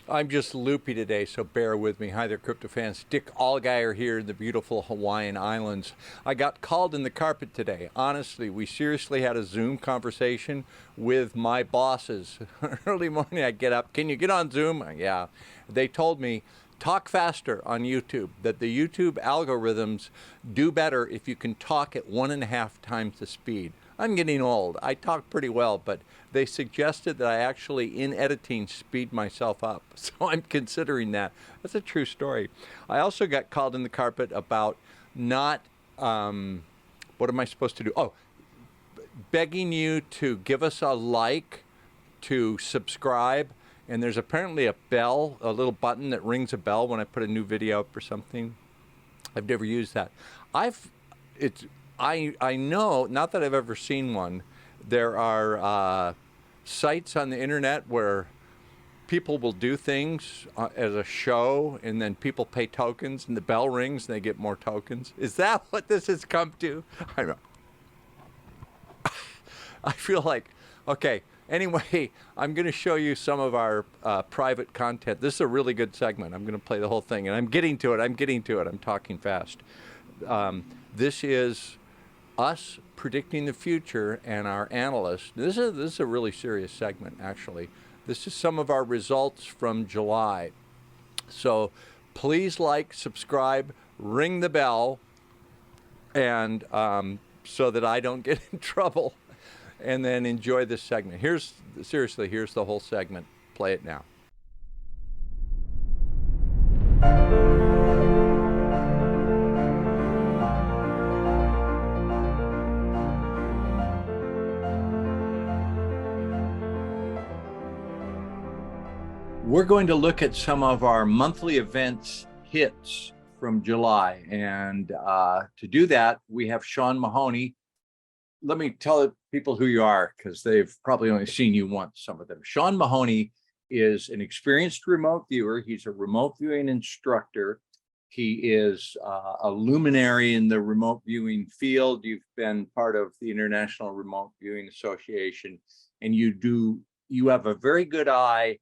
I'm just loopy today, so bear with me. Hi there, crypto fans. Dick Allgire here in the beautiful Hawaiian Islands. I got called in the carpet today. Honestly, we seriously had a Zoom conversation with my bosses. Early morning, I get up. Can you get on Zoom? Yeah. They told me, talk faster on YouTube, that the YouTube algorithms do better if you can talk at 1.5 times the speed. I'm getting old. I talk pretty well, but they suggested that I actually, in editing, speed myself up. So I'm considering that. That's a true story. I also got called in the carpet about not, what am I supposed to do? Oh, begging you to give us a like, to subscribe, and there's apparently a bell, a little button that rings a bell when I put a new video up or something. I've never used that. I know, not that I've ever seen one, there are sites on the internet where people will do things as a show, and then people pay tokens, and the bell rings, and they get more tokens. Is that what this has come to? I don't know. I feel like, okay, anyway, I'm going to show you some of our private content. This is a really good segment. I'm going to play the whole thing, and I'm getting to it. I'm talking fast. This is us predicting the future and our analysts. This is a really serious segment, actually. This is some of our results from July. So please like, subscribe, ring the bell, and so that I don't get in trouble. And then enjoy this segment. Here's the whole segment. Play it now. We're going to look at some of our monthly events hits from July. And to do that, we have Sean Mahoney. Let me tell people who you are, because they've probably only seen you once, some of them. Sean Mahoney is an experienced remote viewer. He's a remote viewing instructor. He is a luminary in the remote viewing field. You've been part of the International Remote Viewing Association, and you have a very good eye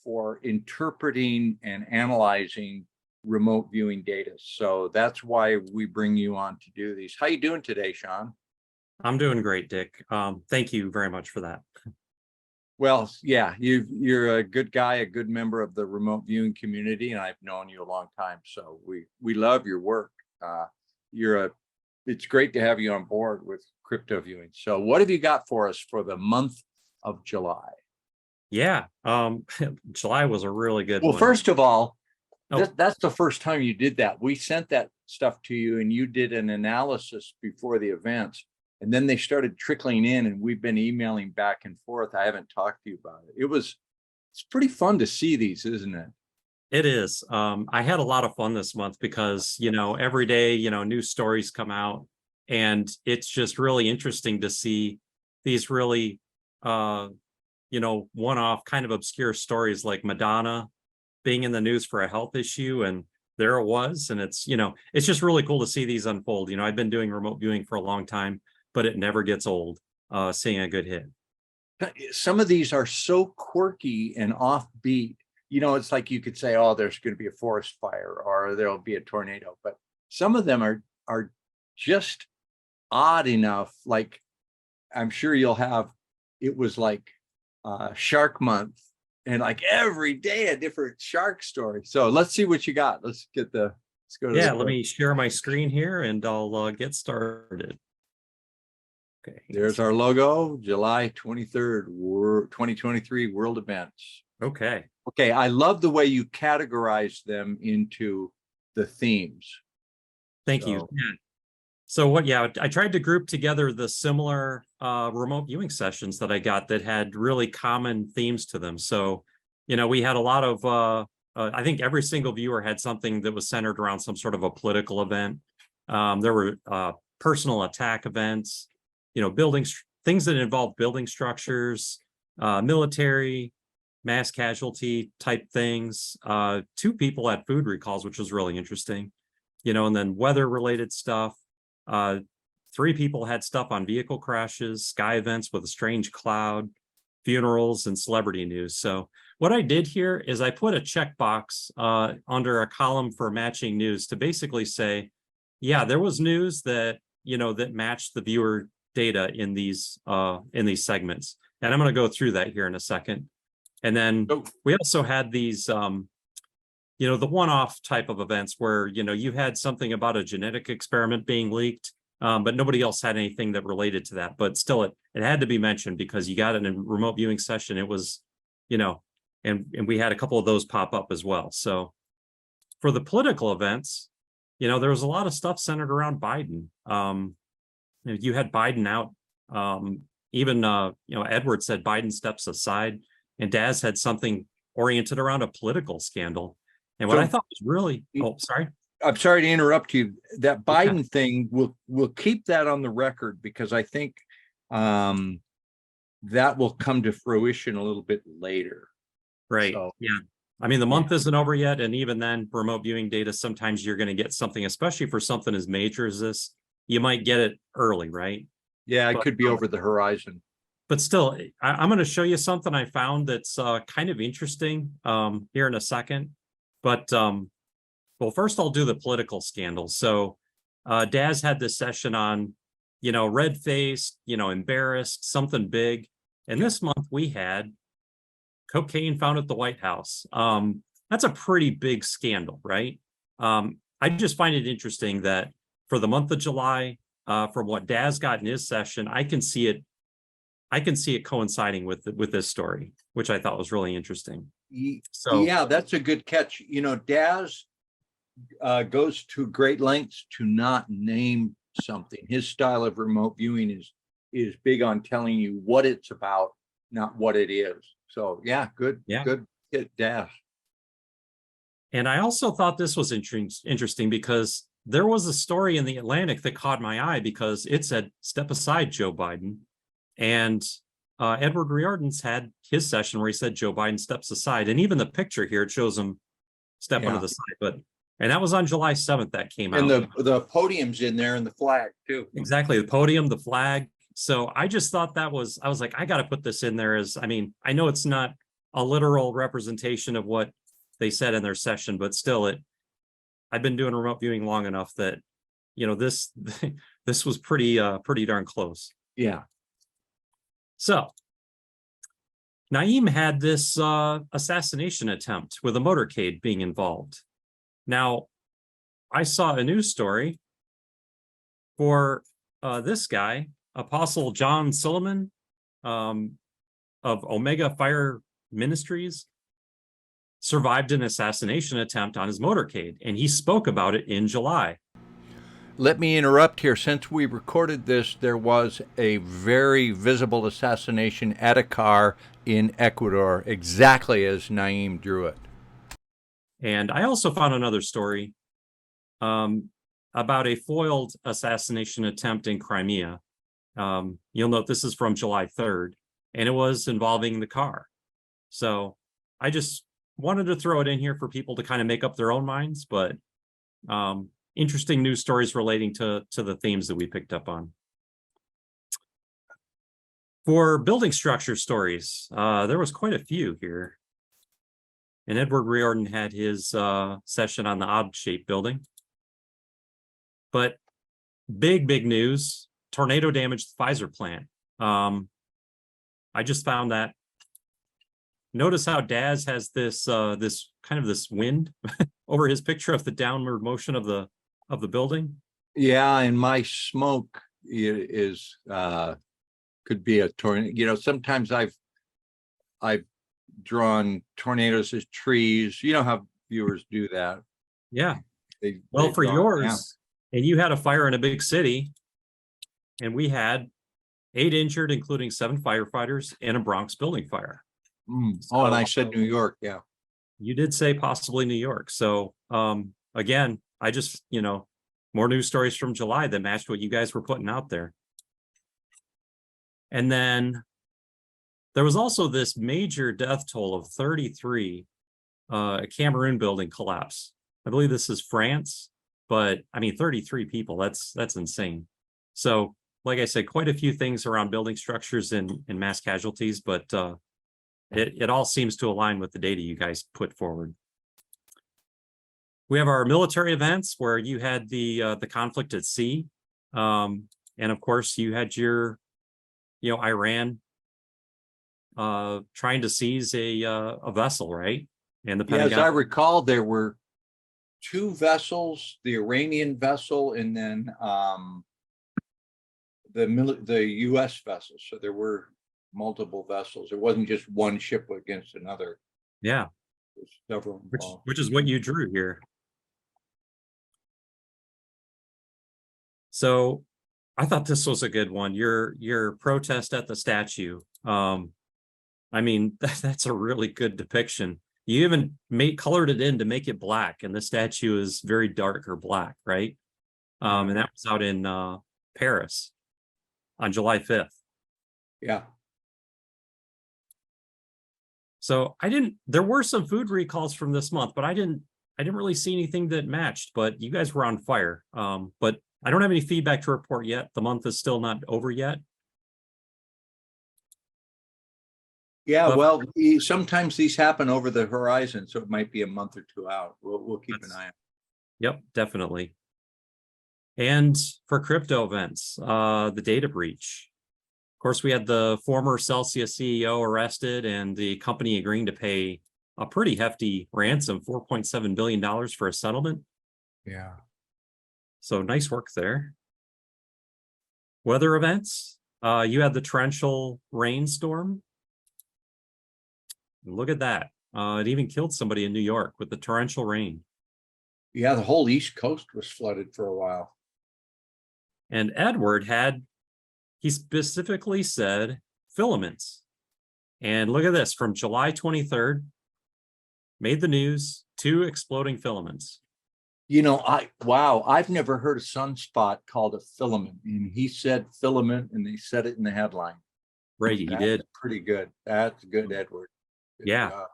for interpreting and analyzing remote viewing data. So that's why we bring you on to do these. How you doing today, Sean? I'm doing great, Dick. Thank you very much for that. Well, yeah, you're a good guy, a good member of the remote viewing community, and I've known you a long time. So we love your work. It's great to have you on board with CryptoViewing. So what have you got for us for the month of July? Yeah, July was a really good one. Well, first of all, that's the first time you did that. We sent that stuff to you, and you did an analysis before the events. And then they started trickling in, and we've been emailing back and forth. I haven't talked to you about it. It's pretty fun to see these, isn't it? It is. I had a lot of fun this month because, every day, new stories come out, and it's just really interesting to see these really, one-off kind of obscure stories like Madonna being in the news for a health issue, and there it was. And it's just really cool to see these unfold. I've been doing remote viewing for a long time, but it never gets old seeing a good hit. Some of these are so quirky and offbeat. It's like you could say, oh, there's going to be a forest fire or there'll be a tornado. But some of them are just odd enough. Like, I'm sure it was like Shark Month, and like every day a different shark story. So let's see what you got. Let's go to let me share my screen here and I'll get started. Okay, there's our logo, July 23rd, 2023 world events. Okay, I love the way you categorize them into the themes. Thank you. Yeah. So I tried to group together the similar remote viewing sessions that I got that had really common themes to them. So, we had a lot of, I think every single viewer had something that was centered around some sort of a political event. There were personal attack events, things that involve building structures, military, mass casualty type things. 2 people had food recalls, which was really interesting, and then weather related stuff. 3 people had stuff on vehicle crashes, sky events with a strange cloud, funerals, and celebrity news. So what I did here is I put a checkbox under a column for matching news to basically say, yeah, there was news that, that matched the viewer data in these segments. And I'm going to go through that here in a second. And then we also had these, the one-off type of events where, you had something about a genetic experiment being leaked, but nobody else had anything that related to that. But still, it had to be mentioned because you got it in a remote viewing session. It was, and we had a couple of those pop up as well. So for the political events, there was a lot of stuff centered around Biden. You had Biden out. Even Edward said Biden steps aside, and Daz had something oriented around a political scandal. And what I thought was really, sorry. I'm sorry to interrupt you. That Biden thing, we'll keep that on the record because I think that will come to fruition a little bit later. Right. So, yeah. I mean, the month isn't over yet. And even then, remote viewing data, sometimes you're going to get something, especially for something as major as this, you might get it early, right? Yeah, it could be over the horizon. But still, I'm going to show you something I found that's kind of interesting here in a second. But, well, first I'll do the political scandal. So Daz had this session on, red-faced, embarrassed, something big. And this month we had cocaine found at the White House. That's a pretty big scandal, right? I just find it interesting that for the month of July, from what Daz got in his session, I can see it coinciding with this story, which I thought was really interesting. So yeah, that's a good catch. Daz goes to great lengths to not name something. His style of remote viewing is big on telling you what it's about, not what it is. So yeah, good hit, Daz. And I also thought this was interesting because there was a story in the Atlantic that caught my eye because it said, "Step aside, Joe Biden." And Edward Riordan's had his session where he said Joe Biden steps aside. And even the picture here, it shows him step onto the side. And that was on July 7th that came out. And the podium's in there and the flag too. Exactly. The podium, the flag. So I just thought I was like, I got to put this in there I know it's not a literal representation of what they said in their session, but still I've been doing remote viewing long enough that, this was pretty darn close. Yeah. So Naeem had this assassination attempt with a motorcade being involved. Now, I saw a news story for this guy, Apostle John Silliman of Omega Fire Ministries, survived an assassination attempt on his motorcade, and he spoke about it in July. Let me interrupt here. Since we recorded this, there was a very visible assassination at a car in Ecuador, exactly as Naeem drew it. And I also found another story about a foiled assassination attempt in Crimea. You'll note this is from July 3rd, and it was involving the car. So I just wanted to throw it in here for people to kind of make up their own minds, but interesting news stories relating to the themes that we picked up on. For building structure stories, there was quite a few here. And Edward Riordan had his session on the odd-shaped building. But big news, tornado damaged the Pfizer plant. I just found that. Notice how Daz has this this wind over his picture of the downward motion of the building. Yeah, and my smoke is could be a tornado. Sometimes I've drawn tornadoes as trees. You know how viewers do that. Yeah. Well, for yours, and you had a fire in a big city, and we had 8 injured, including 7 firefighters, in a Bronx building fire. So, and I said New York. Yeah. You did say possibly New York. So again, I just, more news stories from July that matched what you guys were putting out there. And then there was also this major death toll of 33, a Cameroon building collapse. I believe this is France, but I mean, 33 people, that's insane. So like I said, quite a few things around building structures and mass casualties, but it all seems to align with the data you guys put forward. We have our military events where you had the conflict at sea. And of course you had your, Iran trying to seize a vessel, right? And the Pentagon. As I recall, there were 2 vessels, the Iranian vessel and then the U.S. vessel. So there were multiple vessels. It wasn't just one ship against another. Yeah. Several which is what you drew here. So I thought this was a good one. Your protest at the statue. I mean, that's a really good depiction. You even colored it in to make it black, and the statue is very dark or black, right? And that was out in Paris on July 5th. Yeah. So there were some food recalls from this month, but I didn't really see anything that matched, but you guys were on fire. But I don't have any feedback to report yet. The month is still not over yet. Yeah, well, sometimes these happen over the horizon, so it might be a month or 2 out. We'll keep an eye on. Yep, definitely. And for crypto events, the data breach. Of course, we had the former Celsius CEO arrested and the company agreeing to pay a pretty hefty ransom, $4.7 billion for a settlement. Yeah. So nice work there. Weather events. You had the torrential rainstorm. Look at that. It even killed somebody in New York with the torrential rain. Yeah, the whole East Coast was flooded for a while. And Edward he specifically said filaments. And look at this, from July 23rd, made the news, 2 exploding filaments. I've never heard a sunspot called a filament. And he said filament, and they said it in the headline. Right, he did. Pretty good. That's good, Edward. Good job.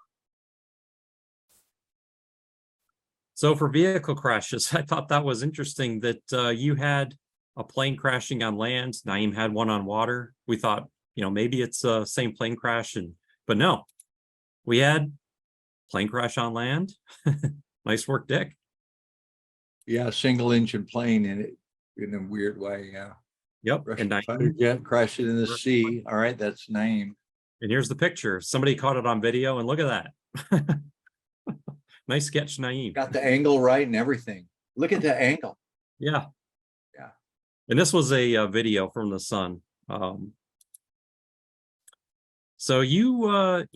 So for vehicle crashes, I thought that was interesting that you had a plane crashing on land. Naeem had one on water. We thought, maybe it's the same plane crash, but no, we had plane crash on land. Nice work, Dick. Yeah, single engine plane in a weird way. Yeah. Yep. Russian fighter jet crashed it in the sea. All right, that's Naeem. And here's the picture. Somebody caught it on video, and look at that. Nice sketch, Naeem. Got the angle right and everything. Look at the angle. Yeah. Yeah. And this was a video from the Sun. So you, and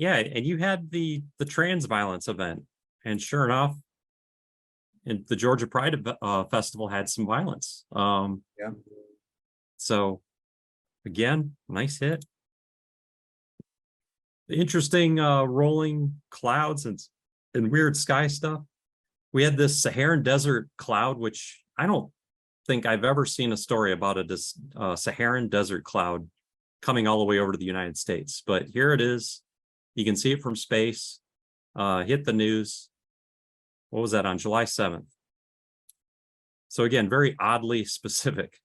you had the trans violence event, and sure enough, and the Georgia Pride Festival had some violence. Yeah. So again, nice hit. The interesting rolling clouds and weird sky stuff. We had this Saharan desert cloud, which I don't think I've ever seen a story about a Saharan desert cloud coming all the way over to the United States. But here it is. You can see it from space. Hit the news. What was that, on July 7th? So again, very oddly specific.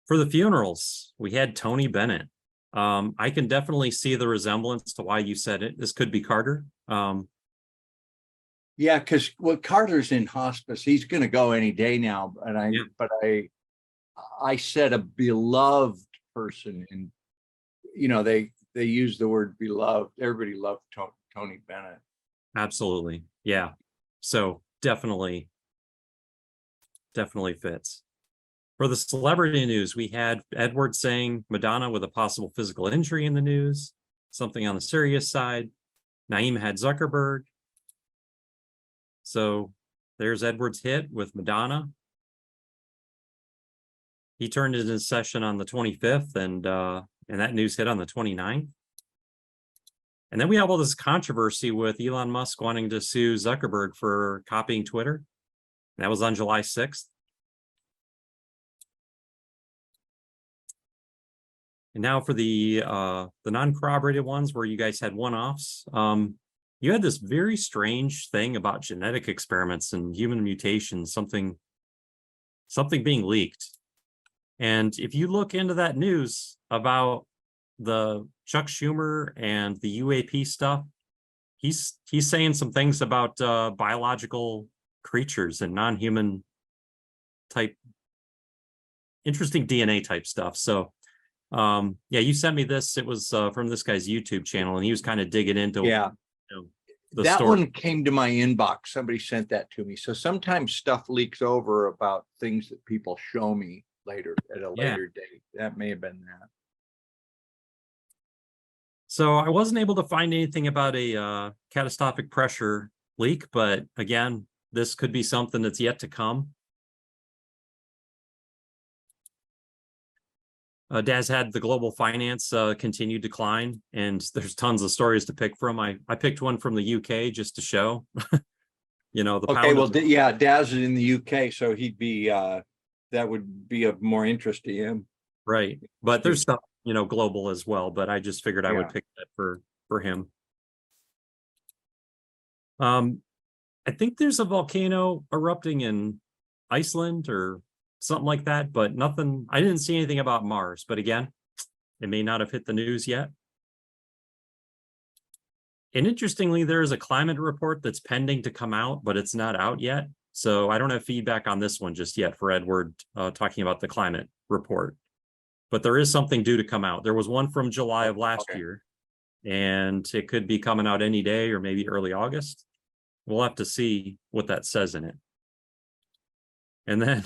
For the funerals, we had Tony Bennett. I can definitely see the resemblance to why you said it. This could be Carter. Yeah, because Carter's in hospice. He's going to go any day now. And I said a beloved person, and they use the word beloved. Everybody loved Tony Bennett. Absolutely, yeah. So definitely fits. For the celebrity news, we had Edward saying Madonna with a possible physical injury in the news, something on the serious side. Naeem had Zuckerberg. So there's Edward's hit with Madonna. He turned it in session on the 25th, and that news hit on the 29th. And then we have all this controversy with Elon Musk wanting to sue Zuckerberg for copying Twitter. That was on July 6th. And now for the non-corroborated ones where you guys had one-offs. You had this very strange thing about genetic experiments and human mutations, something being leaked. And if you look into that news about the Chuck Schumer and the UAP stuff, he's saying some things about biological creatures and non-human type, interesting DNA type stuff. So yeah, you sent me this. It was from this guy's YouTube channel, and he was kind of digging into that story. one came to my inbox. Somebody sent that to me. So sometimes stuff leaks over about things that people show me later at a later date. That may have been that. So I wasn't able to find anything about a catastrophic pressure leak, but again, this could be something that's yet to come. Daz had the global finance continued decline, and there's tons of stories to pick from. I picked one from the UK just to show, you know, the okay. Well, yeah, Daz is in the UK, so he'd be that would be of more interest to him, right? But there's stuff, you know, global as well. But I just figured I would pick that for him. I think there's a volcano erupting in Iceland or something like that, but nothing. I didn't see anything about Mars, but again, it may not have hit the news yet. And interestingly, there is a climate report that's pending to come out, but it's not out yet. So I don't have feedback on this one just yet for Edward talking about the climate report. But there is something due to come out. There was one from July of last year, and it could be coming out any day or maybe early August. We'll have to see what that says in it. And then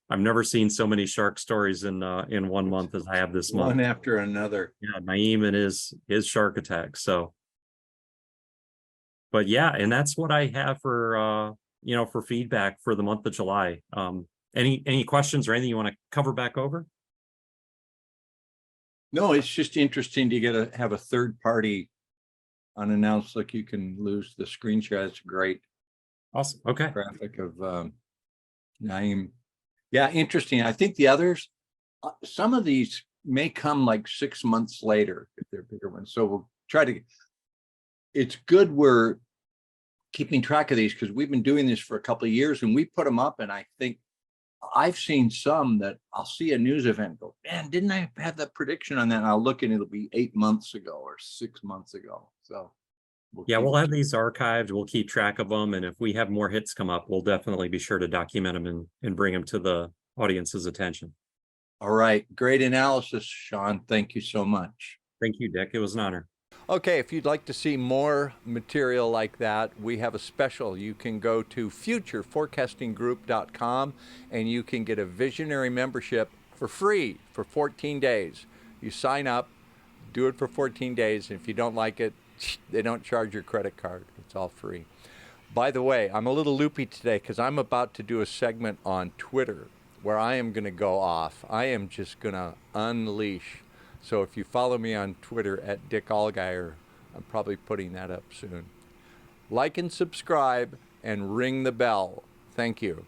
I've never seen so many shark stories in 1 month as I have this month. One after another. Yeah, Naeem and his shark attack. So, but yeah, and that's what I have for you know, for feedback for the month of July. Any questions or anything you want to cover back over? No, it's just interesting to have a third party unannounced. Look, you can lose the screen share. It's great. Awesome. Okay. Graphic of Naeem. Yeah, interesting. I think the others, some of these may come like 6 months later if they're bigger ones. So we'll try to. It's good we're keeping track of these because we've been doing this for a couple of years, and we put them up. And I think I've seen some that I'll see a news event and go, man, didn't I have that prediction on that? And I'll look and it'll be 8 months ago or 6 months ago. So we'll have these archived. We'll keep track of them. And if we have more hits come up, we'll definitely be sure to document them and bring them to the audience's attention. All right. Great analysis, Sean. Thank you so much. Thank you, Dick. It was an honor. Okay, if you'd like to see more material like that, we have a special. You can go to futureforecastinggroup.com and you can get a visionary membership for free for 14 days. You sign up, do it for 14 days. And if you don't like it, they don't charge your credit card. It's all free. By the way, I'm a little loopy today because I'm about to do a segment on Twitter where I am going to go off. I am just going to unleash. So if you follow me on Twitter at Dick Allgire, I'm probably putting that up soon. Like and subscribe and ring the bell. Thank you.